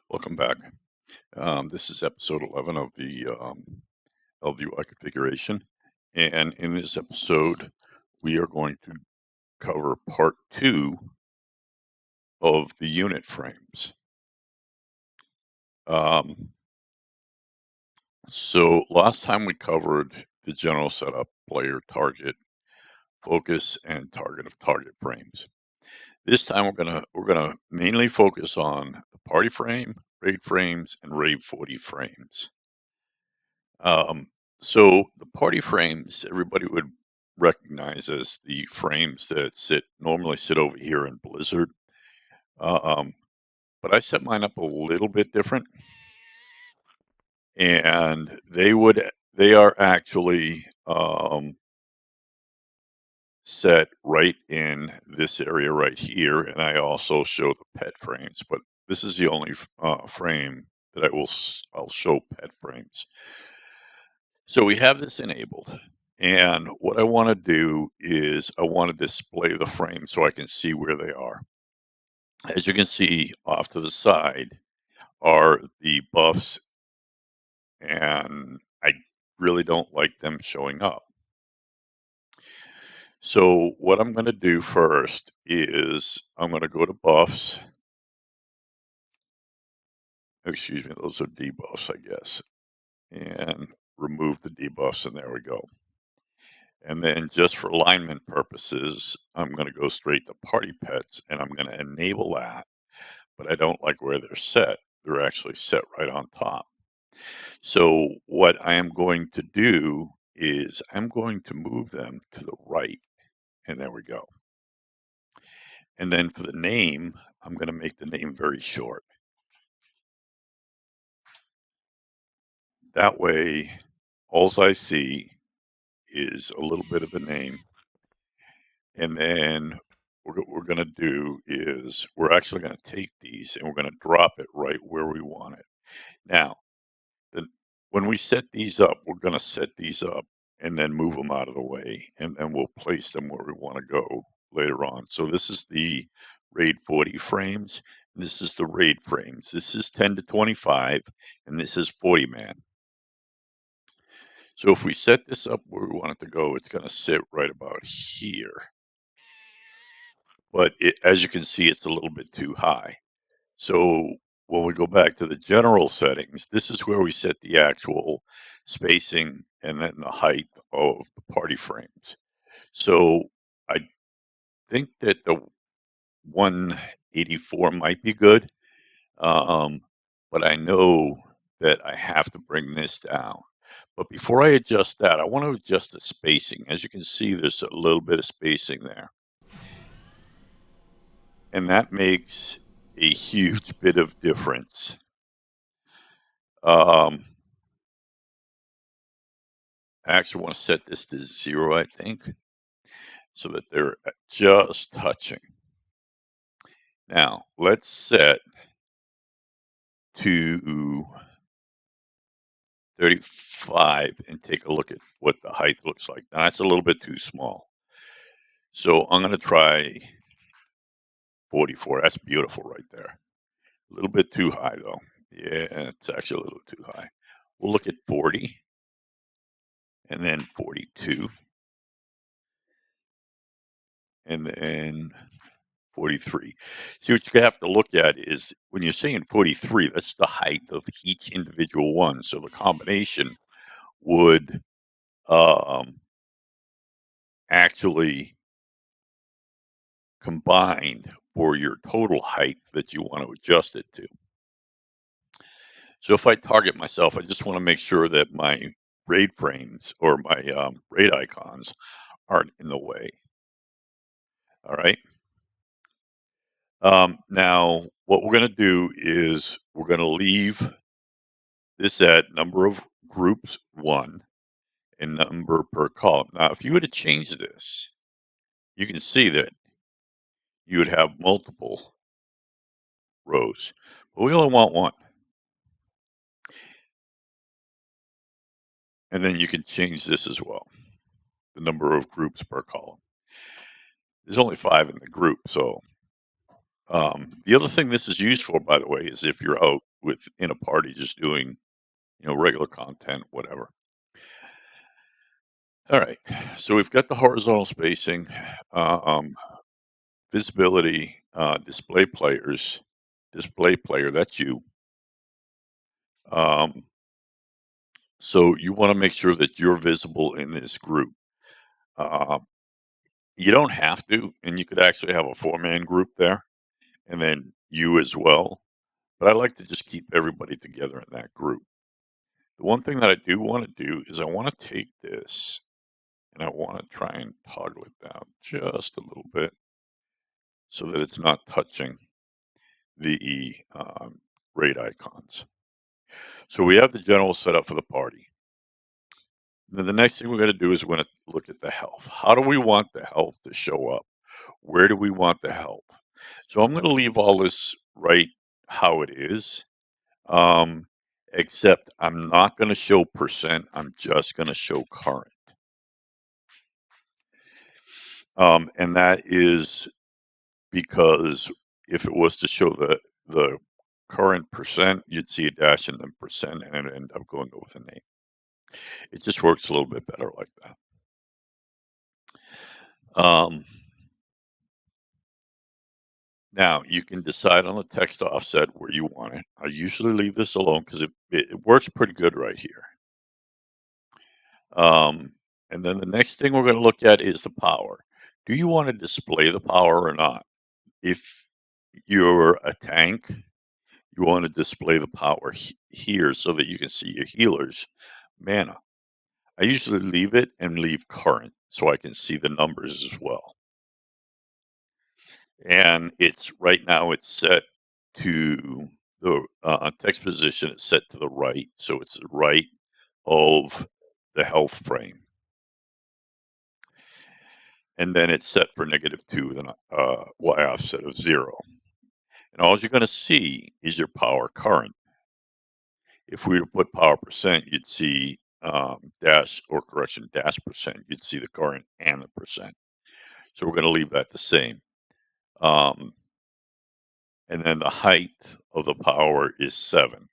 Welcome back. This is episode 11 of the ElvUI configuration. And in this episode, we are going to cover part 2 of the unit frames. So last time we covered the general setup, player, target, focus, and target of target frames. This time we're gonna mainly focus on the party frame, raid frames, and raid 40 frames. So the party frames, everybody would recognize as the frames that normally sit over here in Blizzard. Um, but I set mine up a little bit different, and they are actually set right in this area right here, and I also show the pet frames. But this is the only frame that I'll show pet frames. So we have this enabled. And what I want to do is I want to display the frame so I can see where they are. As you can see off to the side are the buffs, and I really don't like them showing up. So what I'm going to do first is I'm going to go to buffs. Excuse me, those are debuffs, I guess. And remove the debuffs, and there we go. And then just for alignment purposes, I'm going to go straight to party pets and I'm going to enable that, but I don't like where they're set. They're actually set right on top. So what I am going to do is I'm going to move them to the right, and there we go. And then for the name, I'm going to make the name very short. That way, all I see is a little bit of the name. And then what we're going to do is we're actually going to take these and we're going to drop it right where we want it. Now, when we set these up, we're going to set these up and then move them out of the way, and then we'll place them where we want to go later on. So this is the RAID 40 frames. This is the RAID frames. This is 10 to 25, and this is 40 man. So if we set this up where we want it to go, it's going to sit right about here. But as you can see, it's a little bit too high. So when we go back to the general settings, this is where we set the actual spacing and then the height of the party frames. So I think that the 184 might be good, but I know that I have to bring this down. But before I adjust that, I want to adjust the spacing. As you can see, there's a little bit of spacing there. And that makes a huge bit of difference. I actually want to set this to 0, I think, so that they're just touching. Now, let's set to 35 and take a look at what the height looks like. Now, that's a little bit too small. So I'm going to try 44. That's beautiful right there. A little bit too high, though. Yeah, it's actually a little too high. We'll look at 40 and then 42 and then 43. See, what you have to look at is when you're saying 43, that's the height of each individual one. So the combination would actually combine for your total height that you want to adjust it to. So if I target myself, I just want to make sure that my raid frames or my raid icons aren't in the way. All right. Now, what we're going to do is we're going to leave this at number of groups 1 and number per column. Now, if you were to change this, you can see that you would have multiple rows, but we only want 1. And then you can change this as well, the number of groups per column. There's only 5 in the group, so the other thing this is used for, by the way, is if you're out within a party just doing, regular content, whatever. All right, so we've got the horizontal spacing, visibility, display player, that's you. So you want to make sure that you're visible in this group. Uh, you don't have to, and you could actually have a 4-man group there, and then you as well. But I like to just keep everybody together in that group. The one thing that I do want to do is I want to take this and I want to try and toggle it down just a little bit so that it's not touching the raid icons. So we have the general set up for the party. Then the next thing we're going to do is we're going to look at the health. How do we want the health to show up? Where do we want the health? So I'm going to leave all this right how it is, except I'm not going to show percent. I'm just going to show current. And that is because if it was to show the current percent, you'd see a dash and then percent, and it'd end up going with a name. It just works a little bit better like that. Now, you can decide on the text offset where you want it. I usually leave this alone because it works pretty good right here. And then the next thing we're going to look at is the power. Do you want to display the power or not? If you're a tank, you want to display the power here so that you can see your healers' mana. I usually leave it and leave current so I can see the numbers as well. And it's right now it's set to the text position is set to the right, so it's the right of the health frame. And then it's set for -2 with an y offset of 0. And all you're going to see is your power current. If we were to put power percent, you'd see dash percent. You'd see the current and the percent. So we're going to leave that the same. And then the height of the power is 7.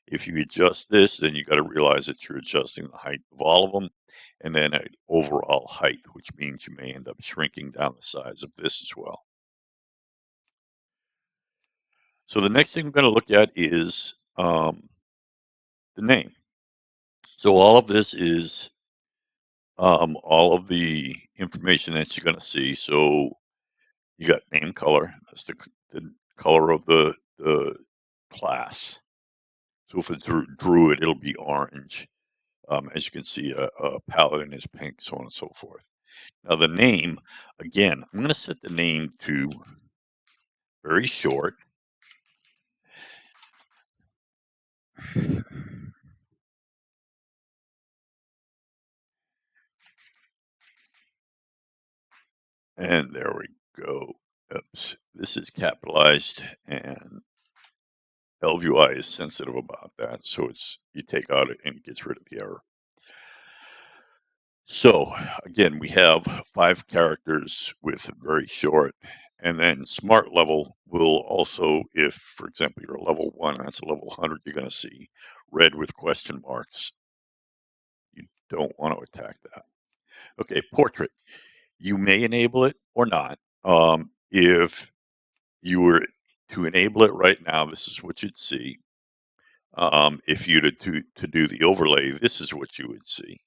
If you adjust this, then you got to realize that you're adjusting the height of all of them, and then an overall height, which means you may end up shrinking down the size of this as well. So the next thing we're going to look at is the name. So all of this is all of the information that you're going to see. So you got name color. That's the color of the class. So if it's druid, it'll be orange. As you can see, a paladin is pink, so on and so forth. Now the name, again, I'm going to set the name to very short. And there we go. Oops, this is capitalized, and ElvUI is sensitive about that, so you take out it and it gets rid of the error. So again, we have 5 characters with very short, and then smart level will also, if for example you're a level 1, that's a level 100, you're going to see red with question marks. You don't want to attack that. Okay, portrait. You may enable it or not. If you were to enable it right now, this is what you'd see. If you to do the overlay, this is what you would see.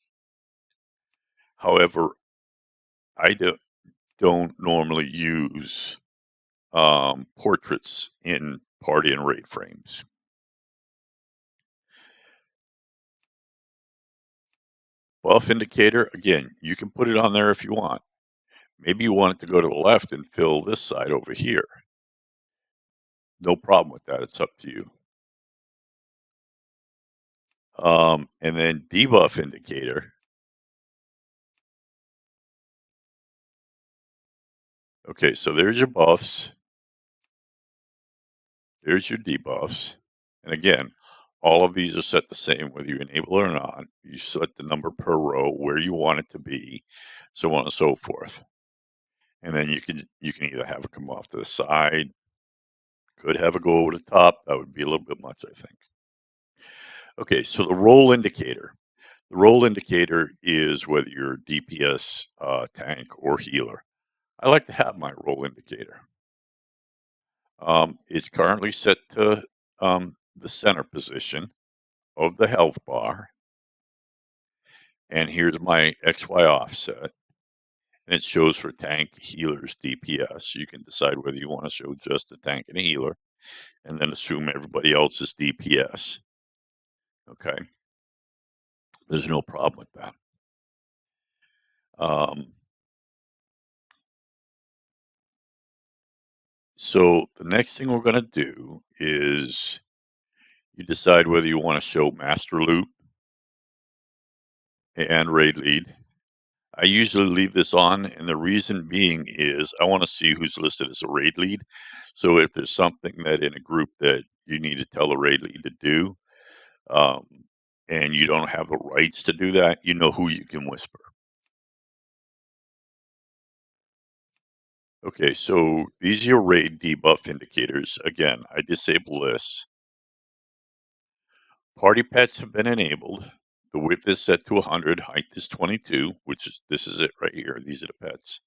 However, I don't normally use portraits in party and raid frames. Buff indicator, again, you can put it on there if you want. Maybe you want it to go to the left and fill this side over here. No problem with that. It's up to you. And then debuff indicator. Okay, so there's your buffs. There's your debuffs. And again, all of these are set the same, whether you enable it or not. You set the number per row where you want it to be, so on and so forth. And then you can either have it come off to the side, could have it go over the top. That would be a little bit much, I think. Okay, so the role indicator. The role indicator is whether you're DPS, tank, or healer. I like to have my role indicator. It's currently set to the center position of the health bar. And here's my XY offset. And it shows for tank, healers, DPS. You can decide whether you want to show just the tank and a healer, and then assume everybody else is DPS. Okay. There's no problem with that. So the next thing we're going to do is you decide whether you want to show master loot and raid lead. I usually leave this on, and the reason being is I want to see who's listed as a raid lead. So if there's something that in a group that you need to tell a raid lead to do, um, and you don't have the rights to do that, you know who you can whisper. Okay, so these are your raid debuff indicators. Again, I disable this. Party pets have been enabled. The width is set to 100, height is 22, which is, this is it right here. These are the pets.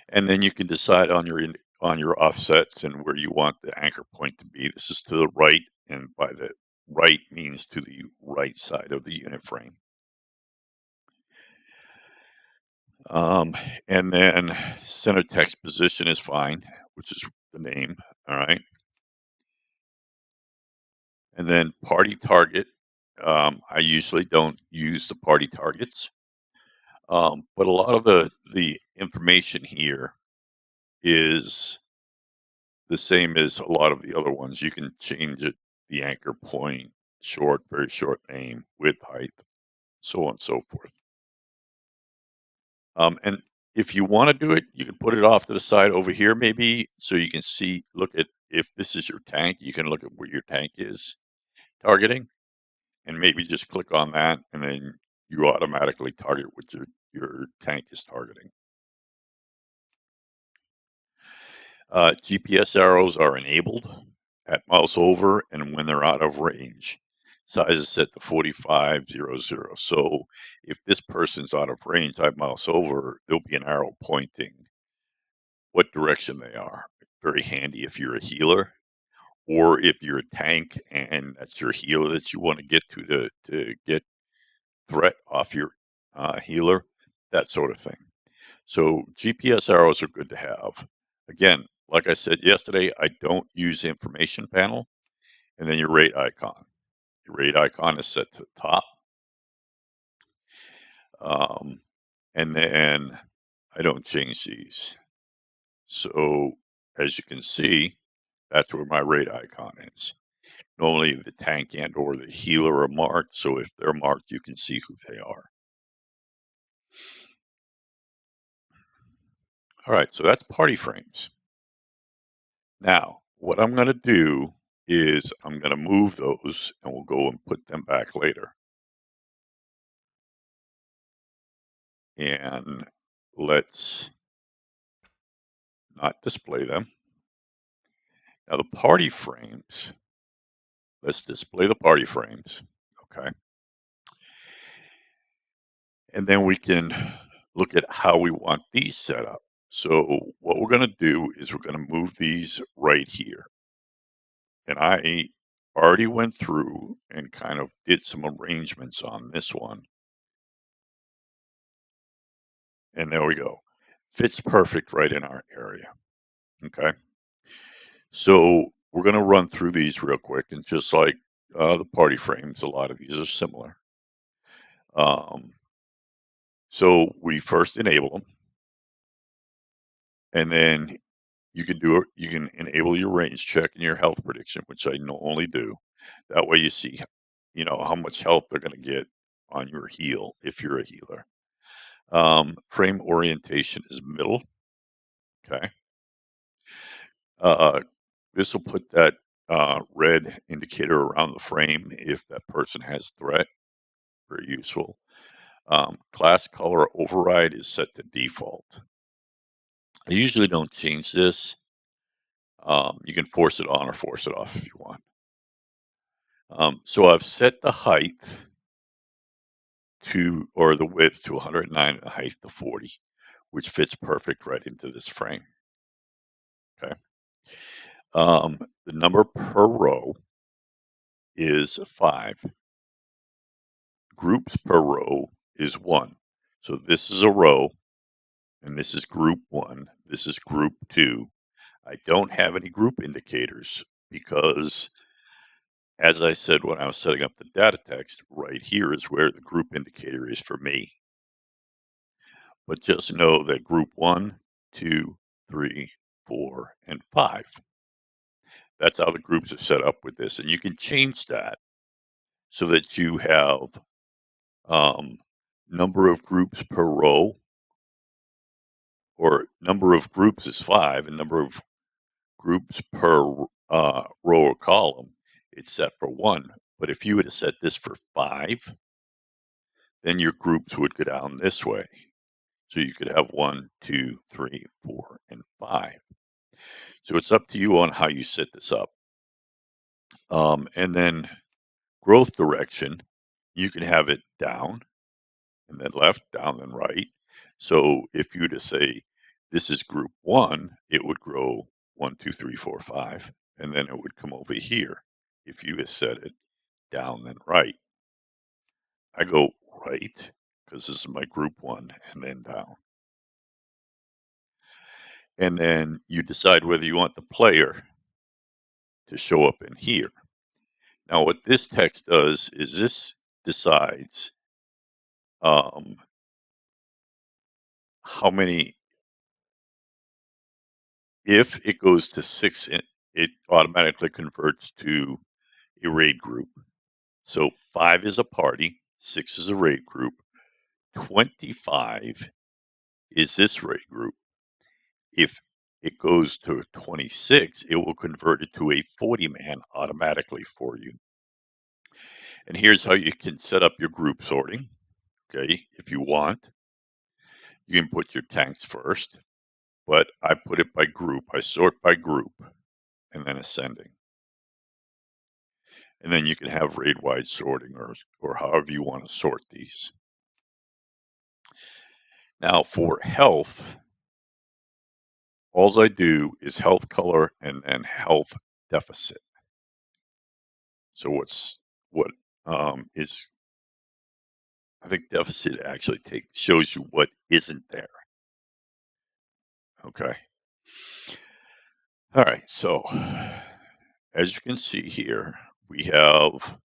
And then you can decide on your offsets and where you want the anchor point to be. This is to the right, and by the right means to the right side of the unit frame. And then center text position is fine, which is the name. All right. And then party target. I usually don't use the party targets, but a lot of the information here is the same as a lot of the other ones. You can change it, the anchor point, short, very short name, width, height, so on and so forth. And if you want to do it, you can put it off to the side over here, maybe, so you can see, look at, if this is your tank, you can look at where your tank is targeting, and maybe just click on that, and then you automatically target what your tank is targeting. GPS arrows are enabled at mouse over and when they're out of range. Size is set to 4500. So if this person's out of range, I mouse over, there'll be an arrow pointing what direction they are. Very handy if you're a healer, or if you're a tank and that's your healer that you want to get to get threat off your healer, that sort of thing. So GPS arrows are good to have. Again, like I said yesterday, I don't use the information panel. And then your rate icon. Your rate icon is set to the top. And then I don't change these. So as you can see, that's where my rate icon is. Normally the tank and or the healer are marked. So if they're marked, you can see who they are. All right, so that's party frames. Now, what I'm going to do is I'm going to move those and we'll go and put them back later. And let's not display them. Now the party frames, let's display the party frames, okay? And then we can look at how we want these set up. So what we're going to do is we're going to move these right here. And I already went through and kind of did some arrangements on this one. And there we go. Fits perfect right in our area. Okay. So we're going to run through these real quick. And just like the party frames, a lot of these are similar. So we first enable them. And then you can do it. You can enable your range check and your health prediction, which I normally do. That way you see, how much health they're going to get on your heal if you're a healer. Frame orientation is middle. Okay. This will put that red indicator around the frame if that person has threat. Very useful. Class color override is set to default. I usually don't change this. You can force it on or force it off if you want. So I've set the height to, or the width to 109 and the height to 40, which fits perfect right into this frame. Okay. The number per row is 5. Groups per row is 1. So this is a row, and this is group 1. This is group 2. I don't have any group indicators because, as I said when I was setting up the data text, right here is where the group indicator is for me. But just know that group 1, 2, 3, 4, and 5. That's how the groups are set up with this. And you can change that so that you have number of groups per row, or number of groups is 5, and number of groups per row or column, it's set for 1. But if you were to set this for 5, then your groups would go down this way. So you could have 1, 2, 3, 4, and 5. So it's up to you on how you set this up. And then growth direction, you can have it down and then left, down, then right. So if you were to say this is group 1, it would grow 1, 2, 3, 4, 5, and then it would come over here. If you had set it down, then right. I go right because this is my group 1, and then down. And then you decide whether you want the player to show up in here. Now, what this text does is this decides how many. If it goes to 6, it automatically converts to a raid group. So 5 is a party, 6 is a raid group, 25 is this raid group. If it goes to 26, it will convert it to a 40-man automatically for you. And here's how you can set up your group sorting. Okay, if you want, you can put your tanks first, but I put it by group. I sort by group and then ascending. And then you can have raid-wide sorting or however you want to sort these. Now for health, all I do is health color and then health deficit. So what is, I think deficit actually shows you what isn't there. Okay. All right. So as you can see here, we have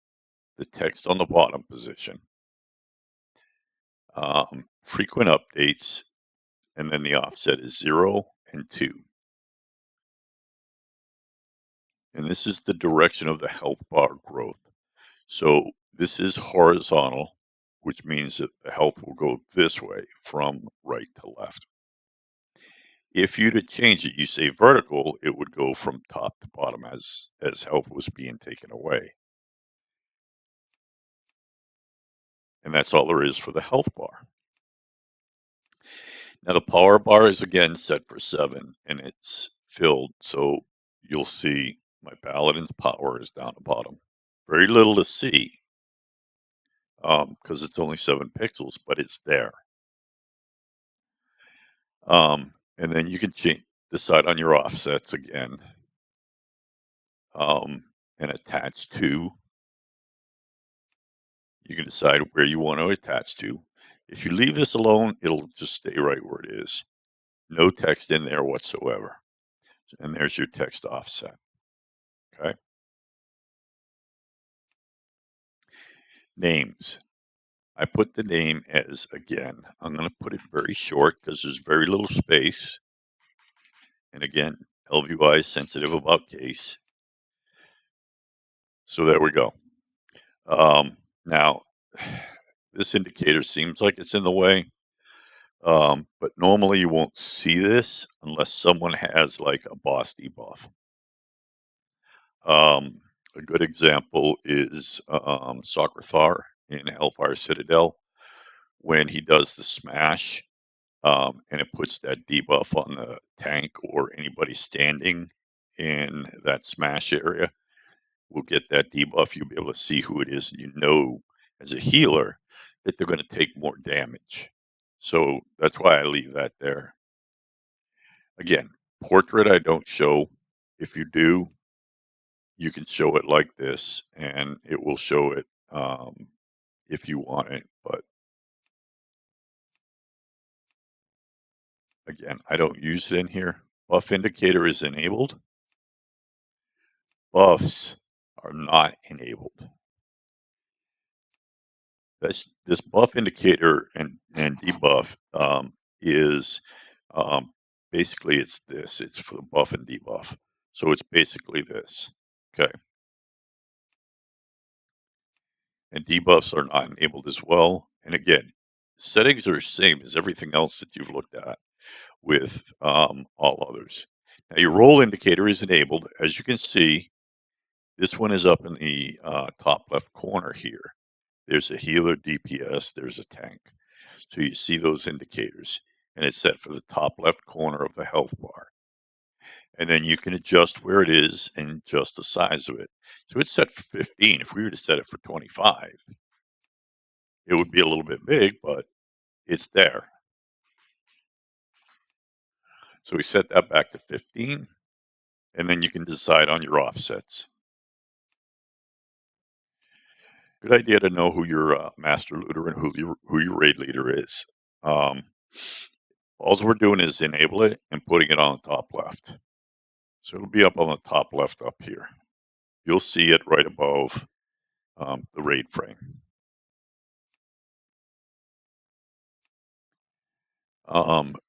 the text on the bottom position, frequent updates, and then the offset is 0 and 2. And this is the direction of the health bar growth. So this is horizontal, which means that the health will go this way from right to left. If you to change it, you say vertical, it would go from top to bottom as health was being taken away. And that's all there is for the health bar. Now the power bar is again set for 7 and it's filled. So you'll see my paladin's power is down the bottom. Very little to see because it's only 7 pixels, but it's there. And then you can decide on your offsets again and attach to. You can decide where you want to attach to. If you leave this alone, it'll just stay right where it is. No text in there whatsoever. And there's your text offset. Okay. Names. I put the name as, again, I'm going to put it very short because there's very little space. And again, ElvUI is sensitive about case. So there we go. Now, this indicator seems like it's in the way, but normally you won't see this unless someone has like a boss debuff. A good example is Socrathar in Hellfire Citadel when he does the smash, and it puts that debuff on the tank or anybody standing in that smash area will get that debuff. You'll be able to see who it is, and you know as a healer that they're going to take more damage. So that's why I leave that there. Again, portrait I don't show. If you do, you can show it like this, and it will show it if you want it. But again, I don't use it in here. Buff indicator is enabled. Buffs are not enabled. This buff indicator and debuff is basically it's this. It's for the buff and debuff. So it's basically this. Okay. And debuffs are not enabled as well. And again, settings are the same as everything else that you've looked at with all others. Now your role indicator is enabled. As you can see, this one is up in the top left corner here. There's a healer, DPS, there's a tank. So you see those indicators, and it's set for the top left corner of the health bar. And then you can adjust where it is and adjust the size of it. So it's set for 15. If we were to set it for 25, it would be a little bit big, but it's there. So we set that back to 15, and then you can decide on your offsets. Good idea to know who your master looter and who your raid leader is. All we're doing is enable it and putting it on the top left. So it'll be up on the top left up here. You'll see it right above the raid frame.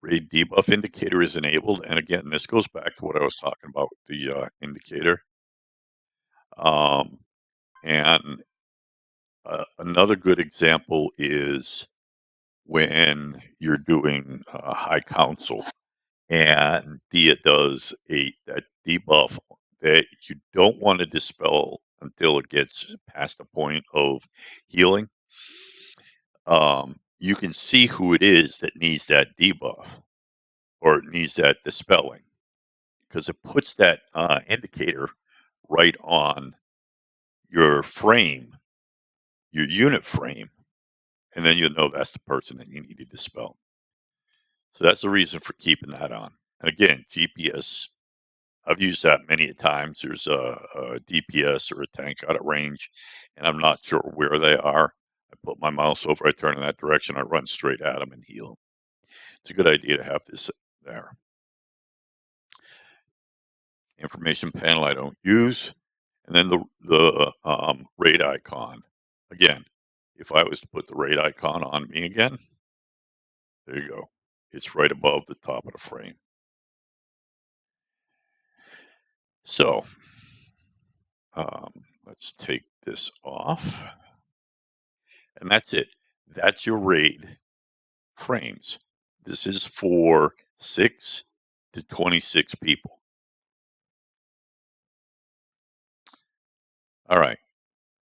Raid debuff indicator is enabled. And again, this goes back to what I was talking about with the indicator. And another good example is when you're doing high council and Dia does that debuff that you don't want to dispel until it gets past the point of healing. You can see who it is that needs that debuff or needs that dispelling because it puts that indicator right on your frame, your unit frame, and then you'll know that's the person that you need to dispel. So that's the reason for keeping that on. And again, GPS, I've used that many times. There's a DPS or a tank out of range, and I'm not sure where they are. I put my mouse over, I turn in that direction, I run straight at them and heal. It's a good idea to have this there. Information panel I don't use. And then the raid icon. Again, if I was to put the raid icon on me again, there you go. It's right above the top of the frame. So let's take this off. And that's it. That's your raid frames. This is for 6 to 26 people. All right.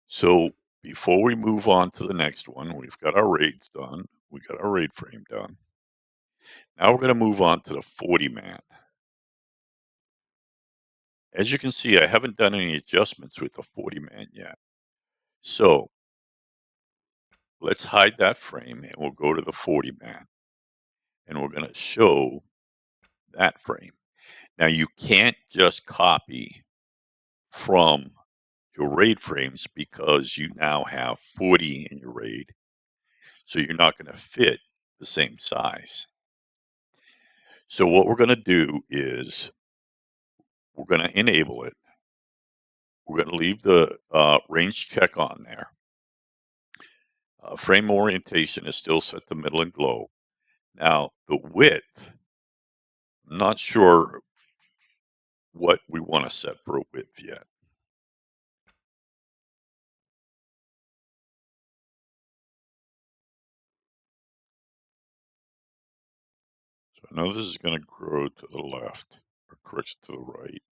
So before we move on to the next one, we've got our raids done. We got our raid frame done. Now we're going to move on to the 40-man. As you can see, I haven't done any adjustments with the 40-man yet. So let's hide that frame and we'll go to the 40-man. And we're going to show that frame. Now you can't just copy from your raid frames because you now have 40 in your raid. So you're not going to fit the same size. So what we're going to do is we're going to enable it. We're going to leave the range check on there. Frame orientation is still set to middle and glow. Now, the width, I'm not sure what we want to set for a width yet. So I know this is going to grow to the left or correct to the right.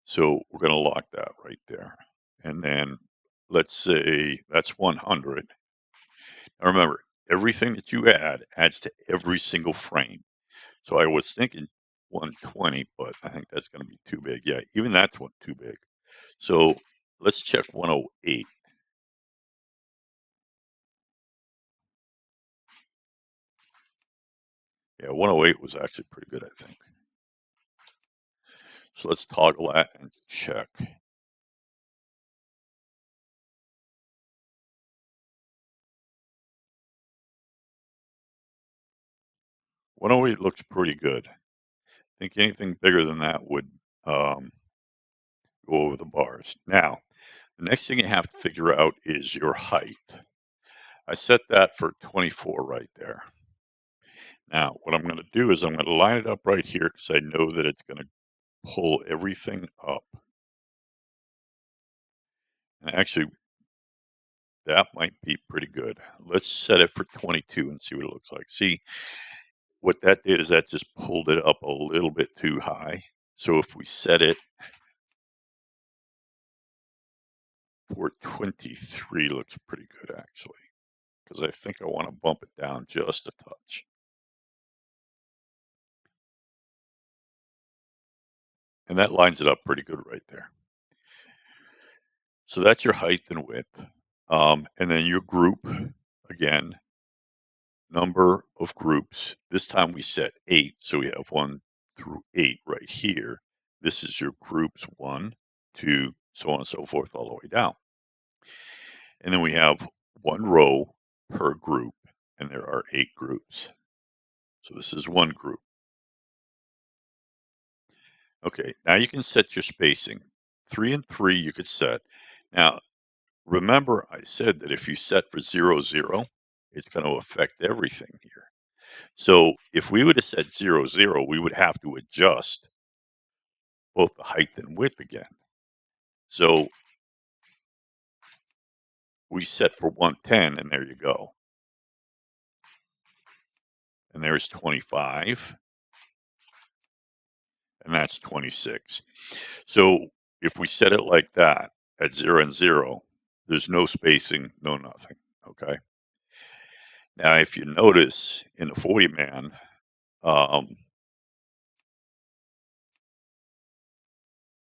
So we're going to lock that right there. And then let's say that's 100. Now remember, everything that you add adds to every single frame. So I was thinking 120, but I think that's going to be too big. Yeah, even that's too big. So let's check 108. Yeah, 108 was actually pretty good, I think. So let's toggle that and check. 108 looks pretty good. I think anything bigger than that would go over the bars. Now, the next thing you have to figure out is your height. I set that for 24 right there. Now, what I'm going to do is I'm going to line it up right here because I know that it's going to pull everything up. And actually, that might be pretty good. Let's set it for 22 and see what it looks like. See, what that did is that just pulled it up a little bit too high. So if we set it for 23, looks pretty good actually, because I think I want to bump it down just a touch. And that lines it up pretty good right there. So that's your height and width. And then your group, again, number of groups. This time we set 8, so we have 1 through 8 right here. This is your groups 1, 2, so on and so forth all the way down. And then we have 1 row per group, and there are 8 groups. So this is 1 group. Okay, now you can set your spacing. 3 and 3 you could set. Now, remember I said that if you set for 0, 0, it's going to affect everything here. So if we would have said 0, 0, we would have to adjust both the height and width again. So we set for 110, and there you go. And there's 25, and that's 26. So if we set it like that at 0 and 0, there's no spacing, no nothing, okay? Now, if you notice in the 40 man,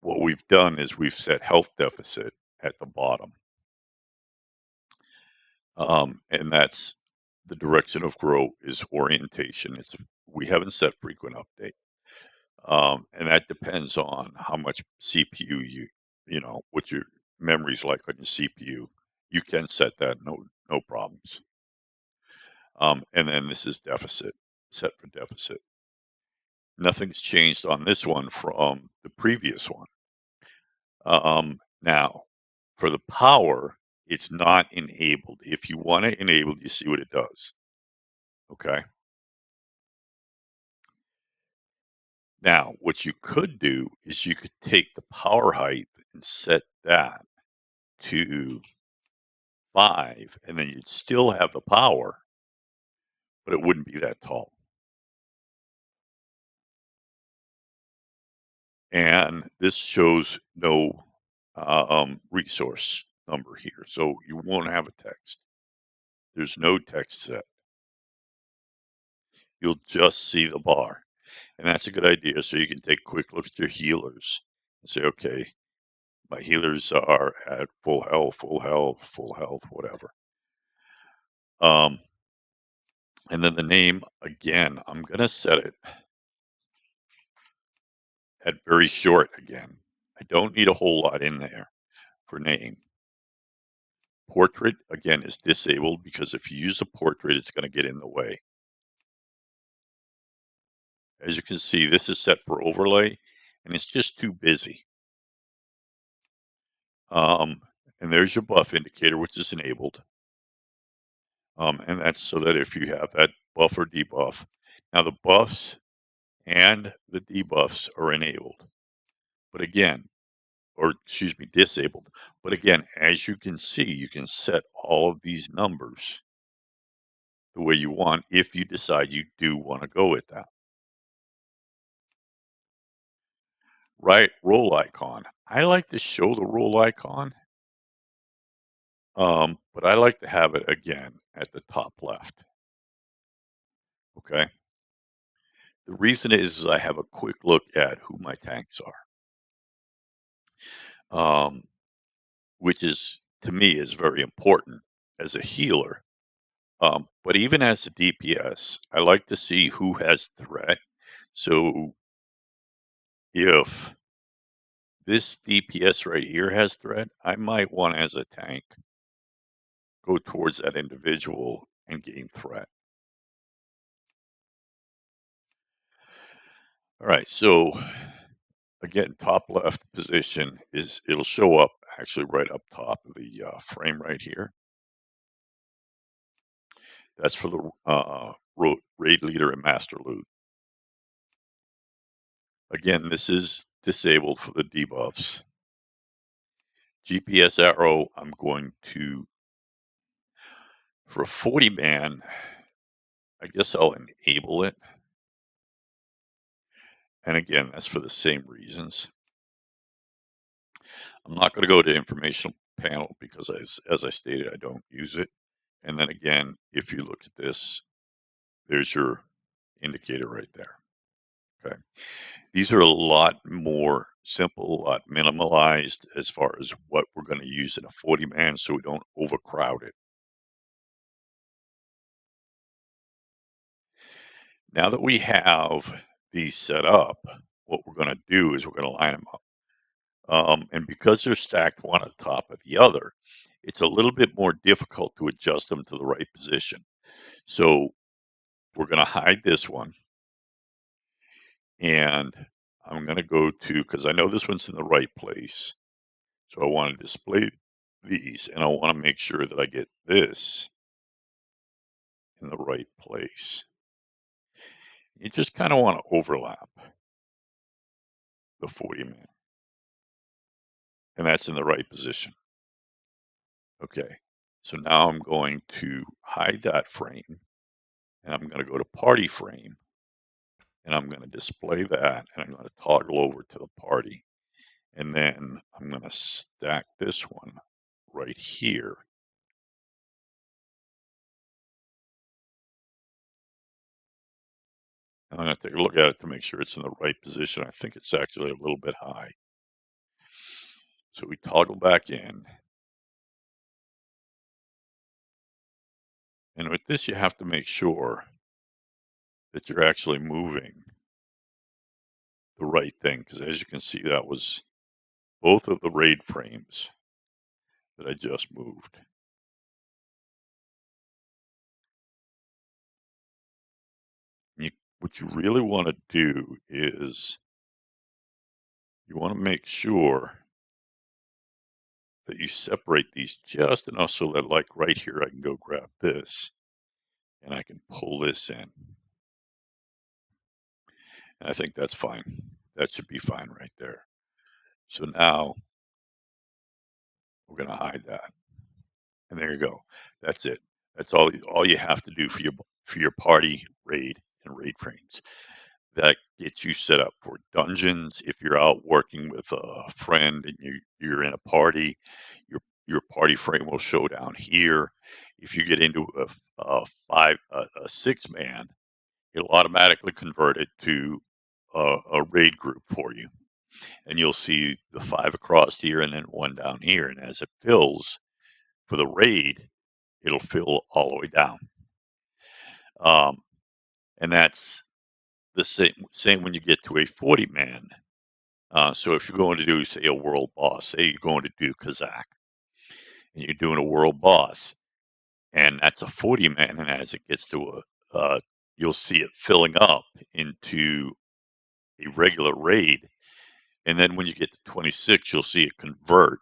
what we've done is we've set health deficit at the bottom. And that's the direction of grow is orientation. We haven't set frequent update. And that depends on how much CPU what your memory's like on your CPU. You can set that, no problems. And then this is deficit, set for deficit. Nothing's changed on this one from the previous one. Now, for the power, it's not enabled. If you want it enabled, you see what it does. Okay. Now, what you could do is you could take the power height and set that to 5, and then you'd still have the power, but it wouldn't be that tall. And this shows no resource number here, so you won't have a text. There's no text set. You'll just see the bar. And that's a good idea. So you can take a quick look at your healers and say, okay, my healers are at full health, full health, full health, whatever. And then the name, again, I'm going to set it at very short again. I don't need a whole lot in there for name. Portrait, again, is disabled because if you use a portrait, it's going to get in the way. As you can see, this is set for overlay, and it's just too busy. And there's your buff indicator, which is enabled. And that's so that if you have that buff or debuff, now the buffs and the debuffs are enabled. But again, or excuse me, disabled. But again, as you can see, you can set all of these numbers the way you want if you decide you do want to go with that. Right, roll icon. I like to show the roll icon, but I like to have it again at the top left. Okay. The reason is I have a quick look at who my tanks are, which is, to me, is very important as a healer. But even as a DPS, I like to see who has threat. So if this DPS right here has threat, I might want, as a tank, go towards that individual and gain threat. All right, so again, top left position is, it'll show up actually right up top of the frame right here. That's for the raid leader and master loot. Again, this is disabled for the debuffs. GPS arrow, I'm going to, for a 40 man, I guess I'll enable it. And again, that's for the same reasons. I'm not going to go to informational panel because, as I stated, I don't use it. And then again, if you look at this, there's your indicator right there. Okay. These are a lot more simple, a lot minimalized as far as what we're going to use in a 40 man so we don't overcrowd it. Now that we have these set up, what we're going to do is we're going to line them up. And because they're stacked one on top of the other, it's a little bit more difficult to adjust them to the right position. So we're going to hide this one. And I'm going to go to, because I know this one's in the right place. So I want to display these, and I want to make sure that I get this in the right place. You just kind of want to overlap the 40 man. And that's in the right position. Okay, so now I'm going to hide that frame, and I'm going to go to party frame, and I'm going to display that, and I'm going to toggle over to the party. And then I'm going to stack this one right here. I'm going to take a look at it to make sure it's in the right position. I think it's actually a little bit high. So we toggle back in. And with this, you have to make sure that you're actually moving the right thing. Because as you can see, that was both of the raid frames that I just moved. What you really want to do is you want to make sure that you separate these just enough so that, like right here, I can go grab this and I can pull this in. And I think that's fine. That should be fine right there. So now we're going to hide that. And there you go. That's it. That's all you have to do for your party raid and raid frames. That gets you set up for dungeons. If you're out working with a friend and you're in a party, your party frame will show down here. If you get into a 6 man, it'll automatically convert it to a raid group for you, and you'll see the 5 across here and then 1 down here. And as it fills for the raid, it'll fill all the way down. And that's the same when you get to a 40 man. So if you're going to do, say, a world boss, say you're going to do Kazakh, and you're doing a world boss, and that's a 40 man, and as it gets to you'll see it filling up into a regular raid, and then when you get to 26, you'll see it convert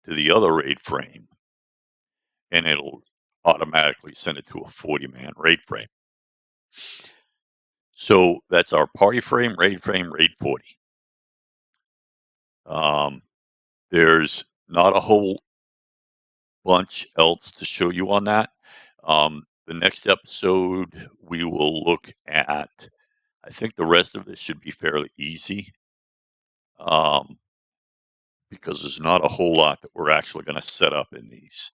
to the other raid frame, and it'll automatically send it to a 40 man raid frame. So that's our party frame, raid 40. There's not a whole bunch else to show you on that. The next episode, we will look at, I think the rest of this should be fairly easy, because there's not a whole lot that we're actually going to set up in these.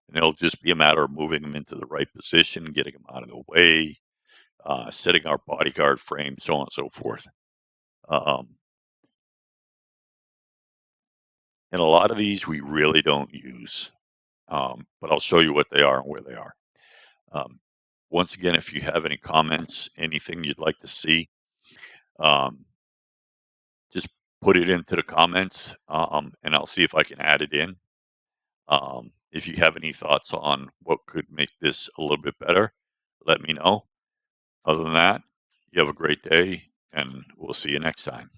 And it'll just be a matter of moving them into the right position, getting them out of the way, setting our bodyguard frame, so on and so forth. And a lot of these we really don't use, but I'll show you what they are and where they are. Um, Once again, if you have any comments, anything you'd like to see, um, just put it into the comments, and I'll see if I can add it in. If you have any thoughts on what could make this a little bit better, let me know. Other than that, you have a great day, and we'll see you next time.